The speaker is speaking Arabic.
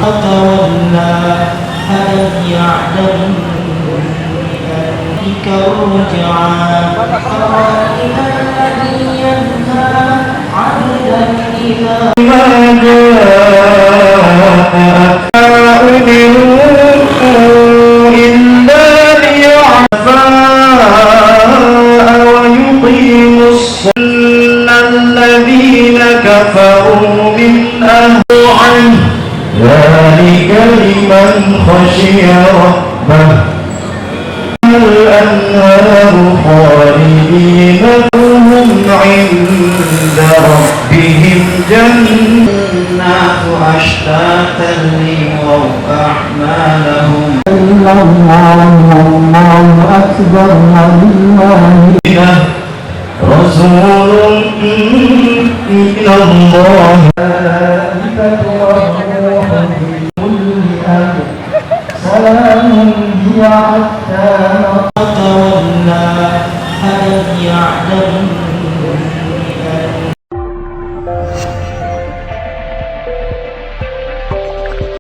وتولى ألم يعلم بأنك الرجعى أولئك الذي ينهى عبدا إذا ما أمروا إلا ليعفوا ويقيموا الصلاة الذين كفروا من أهل عنه ذلك لمن خشي ربه الأنهار خالدين هم عند ربهم جنات أشتاتا ليروا أعمالهم الله أكبر ولله رسول من الله سلام هي حتى تولى ألم يعلم